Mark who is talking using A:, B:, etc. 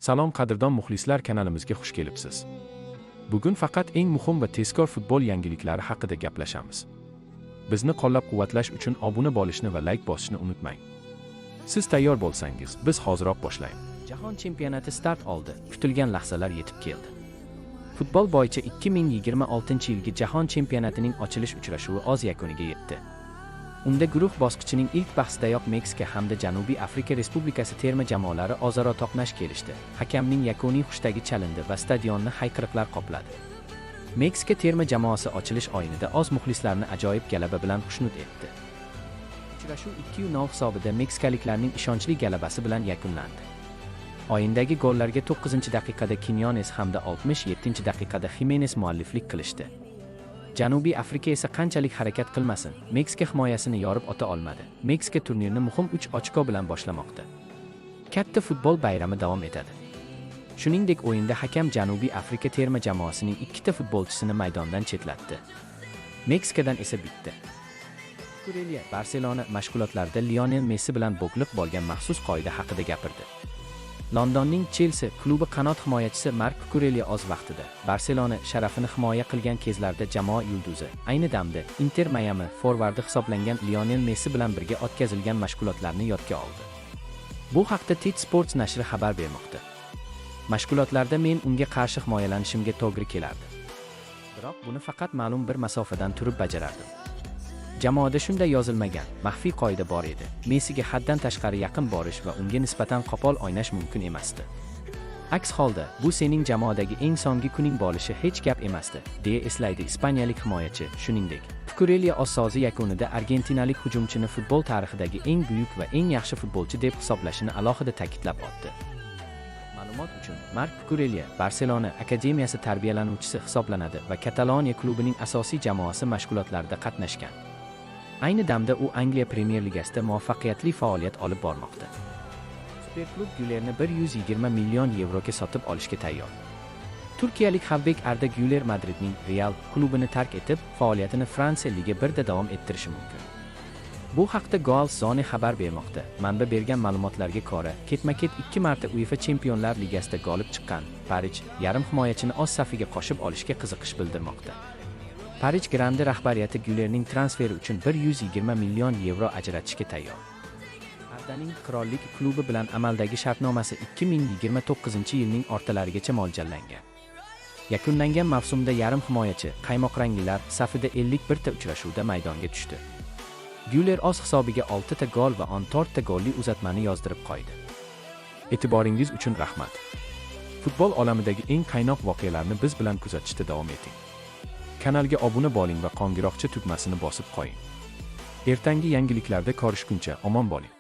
A: Salom qadrdon muxlislar, kanalimizga xush kelibsiz. Bugun faqat eng muhim va tezkor futbol yangiliklari haqida gaplashamiz. Bizni qo'llab-quvvatlash uchun obuna bo'lishni va like bosishni unutmang. Siz tayyor bo'lsangiz, biz hoziroq boshlaymiz.
B: Jahon chempionati start oldi. Kutilgan lahzalar yetib keldi. Futbol bo'yicha 2026-yilgi Jahon chempionatining ochilish uchrashuvi o'z yakuniga yetdi. Unda guruh bosqichining ilk bahsidayoq Meksika hamda Janubiy Afrika Respublikasi terma jamoalari o'zaro to'qnash kelishdi. Hakamning yakuniy xushtagi chalindi va stadionni hayqiriqlar qopladi. Meksika terma jamoasi ochilish o'yinida o'z muxlislarini ajoyib g'alaba bilan xushnud etdi. Uchrashuv 2-0 hisobida meksikaliklarning ishonchli g'alabasi bilan yakunlandi. O'yindagi gollarga 9-daqiqada Quiñones hamda 67-daqiqada Jimenez mualliflik qilishdi. Janubiy Afrika esa qanchalik harakat qilmasin, Meksika himoyasini yorib o'ta olmadi. Meksika turnirni muhim 3 ochko bilan boshlamoqda. Katta futbol bayrami davom etadi. Shuningdek, o'yinda hakam Janubiy Afrika terma jamoasining 2 ta futbolchisini maydondan chetlatdi. Meksikadan esa bitta. Kukurelya Barselona mashg'ulotlarida Lionel Messi bilan bog'liq bo'lgan maxsus qoida haqida gapirdi. Londonning Chelsea klubi qanot himoyachisi Mark Kukurelya o'z vaqtida Barselona sharafini himoya qilgan kezlarda jamoa yulduzi, ayni damda Inter Miami forvardi hisoblangan Lionel Messi bilan birga o'tkazilgan mashg'ulotlarni yodga oldi. Bu haqda Tit Sports nashri xabar bermoqda. Mashg'ulotlarda men unga qarshi himoyalanishimga to'g'ri kelardi. Biroq buni faqat ma'lum bir masofadan turib bajarardim. Jamoada shunday yozilmagan maxfiy qoida bor edi. Messiga haddan tashqari yaqin borish va unga nisbatan qo'pol o'ynash mumkin emasdi. Aks holda, bu sening jamoadagi eng so'nggi kuning bo'lishi hech gap emasdi, deya eslaydi ispaniyalik himoyachi. Shuningdek, Kukurelya o'z so'zi yakunida argentinalik hujumchini futbol tarixidagi eng buyuk va eng yaxshi futbolchi deb hisoblashini alohida ta'kidlab o'tdi. Ma'lumot uchun, Mark Kukurelya Barselona akademiyasi tarbiyalanuvchisi hisoblanadi va Kataloniya klubining asosiy jamoasi mashg'ulotlarida qatnashgan. Ayni damda u Angliya Premyer Ligasida muvaffaqiyatli faoliyat olib bormoqda. Superklub Gülerni 120 million yevroga sotib olishga tayyor. Turkiyalik halbek Arda Güler Madridning Real klubini tark etib, faoliyatini Fransiya Liga 1da davom ettirishi mumkin. Bu haqda Goal Zone xabar bermoqda. Manba bergan ma'lumotlarga ko'ra, ketma-ket 2 marta UEFA Chempionlar Ligasida g'olib chiqqan Parij yarim himoyachini o'z safiga qo'shib olishga qiziqish bildirmoqda. Parij Grandi rahbariyati Gülerning transferi uchun 120 million yevro ajratishga tayyor. Ardaning qirollik klubi bilan amaldagi shartnomasi 2029-yilning o'rtalarigacha mo'ljallangan. Yakunlangan mavsumda yarim himoyachi qaymoq ranglilar safida 51 ta uchrashuvda maydonga tushdi. Güler o'z hisobiga 6 ta gol va 14 ta golli uzatmani yozdirib qo'ydi. E'tiboringiz uchun rahmat. Futbol olamidagi eng qaynoq voqealarni biz bilan kuzatishda davom eting. Kanalga obuna bo'ling va qo'ng'iroqcha tugmasini bosib qo'ying. Ertangi yangiliklarda ko'rishguncha omon bo'ling.